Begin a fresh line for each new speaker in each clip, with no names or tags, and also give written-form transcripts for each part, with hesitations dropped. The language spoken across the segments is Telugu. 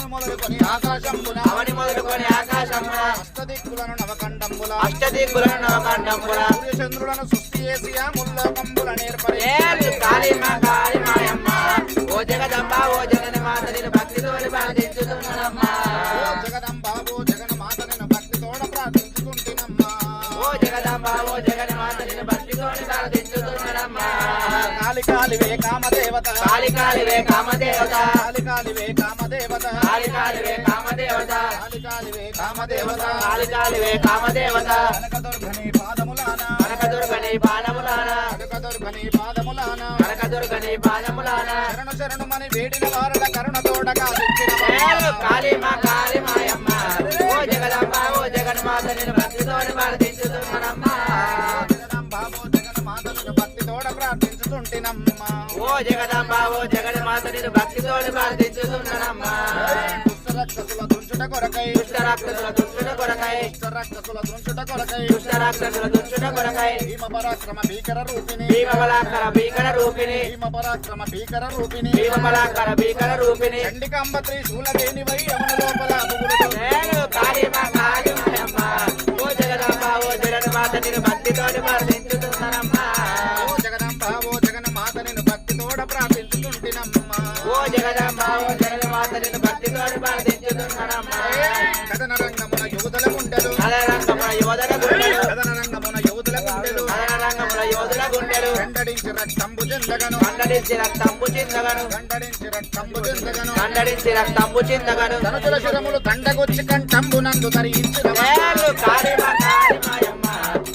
మొదలుకొని ఆకాశంబున
అవని మొదలుకొని ఆకాశమున
అష్టదిక్కులను నవకండంబుల
అష్టదిక్కులను నవకండంబుల
సూర్యచంద్రులను సృష్టి చేసి ఆ ముల్లకంబుల నేర్పరి
ఏలు కాళీమాయమ్మ ఓ జగదంబ ఓ జగన్ మాత నిన్ను భక్తితో ప్రార్థించుతున్నానమ్మా
ఓ జగదంబ ఓ జగన్ మాత నిన్ను భక్తితోడ ప్రార్థించుకుంటున్నమ్మా
ఓ జగదంబ ఓ జగన్ మాత నిన్ను భక్తితో ప్రార్థించుతున్నానమ్మా
కాళికాలివే కామదేవత
కాళికాళివే కామదేవత
కాళికాలివే కామదేవత
కాళికాళివే కామదేవత
కాళికాలివే కామదేవత
కాళికాళివే కామదేవత
కనకదుర్గని పాదములాన
కనకదుర్గని పాదములాన
కనకదుర్గని పాదములాన
కనకదుర్గని పాదములాన
శరణు శరణుమని వేడిన వారుల కరుణతోడగా
ఏలు కాళీమాయమ్మ ఓ జగదంబ ఓ జగన్ మాత నిన్ను భక్తితో ప్రార్థించుతున్నానమ్మా
జగదంబ ఓ జగన్ మాతను భక్తితోడ ప్రార్థించుతుంటినమ్మా
ఓ జగదంబ ఓ జగన్ మాత నిన్ను భక్తితో ప్రార్థించుతున్నానమ్మా
దుష్టరక్షసుల దుంచుట కొరకై
దుష్టరాక్షసుల దుష్టుల కొరకై
దుష్టరక్షసుల దుంచుట కొరకై
దుష్టరాక్షసుల దుష్టుల కొరకై
భీమ పరాక్రమ భీకర రూపిణి
భీమబలాకర భీకర రూపిణి
భీమ పరాక్రమ భీకర రూపిణి
భీమబలాకర భీకర రూపిణి
చండికాంబ త్రిశూలవేణివై అమను లోపల అడుగులు
ఏలు కాళీమాయమ్మ ఓ జగదంబ ఓ జగన్ మాత నిన్ను భక్తితో ప్రార్థించుతున్నానమ్మా
ఓ జగదంబ ఓ జగన్ మాత నిన్ను భక్తితోడ ప్రార్థించుతుంటినమ్మా
ఓ జగదంబ ఓ జగన్ మాత నిన్ను భక్తితో ప్రార్థించుతున్నానమ్మా
కథన రంగమున యువతల గుండెలు
కదరంగముల యోధన గుండెలు
కథన రంగమున యువతల గుండెలు
కదరంగముల యోధుల గుండెలు
గండడించి రక్తంబు చెందగను
కండడించి రక్తంబు చిందగను
గండడించి రక్తంబు చెందగను
కండడించి రక్తంబు చిందగను
ధనుజుల శిరములు దండగొచ్చి కంఠంబునందు ధరించిన
ఏలు కాళీమాయమ్మ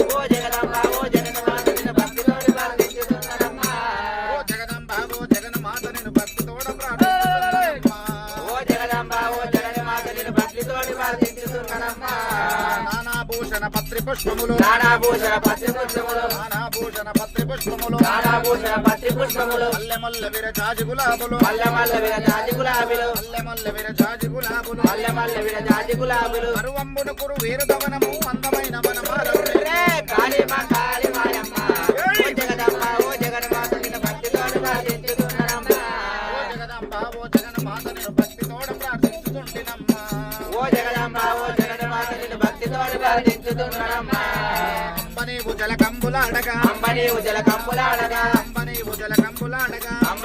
ఓ జగదంబ ఓ జగన్ మాత నిన్ను భక్తితో ప్రార్థించుతున్నానమ్మా
ఓ జగదంబ ఓ జగన్ మాత నిన్ను భక్తితోడ ప్రార్థించుతున్నానమ్మా
ఓ జగదంబ ఓ జగన్ మాత నిన్ను భక్తితో ప్రార్థించుతున్నానమ్మా
నానాభూషణ పత్రి పుష్పములు
నానాభూషణ పత్రి పుష్పములు
నానాభూషణ పత్రి పుష్పములు
నానాభూషణ పత్రి పుష్పములు
మల్లె మల్లె విరజాజి గులాబులు
మల్ల మల్ల విరజాజి గులాబీలు
మల్లె మల్లె విరజాజి గులాబులు
మల్ల మల్ల విరజాజి గులాబీలు
అరువంబుడు కురు వీరుదవనము అందమైన వనమాలలు
రే కాళీమాయమ్మ ఓ జగదంబ ఓ జగన్ మాత నిన్ను భక్తితో ప్రార్థించుతున్నానమ్మా
ఓ జగదంబ ఓ జగన్ మాత నిన్ను భక్తితోడ ప్రార్థించుతుంటినమ్మా
ఓ జగదంబ ఓ జగన్ మాత నిన్ను భక్తితో ప్రార్థించుతున్నానమ్మా
అంబ నీవు జలకంబులాడగా
అంబ నీవు జల కంపులాడగా
అంబ నీవు జలకంబులాడగా
అంబ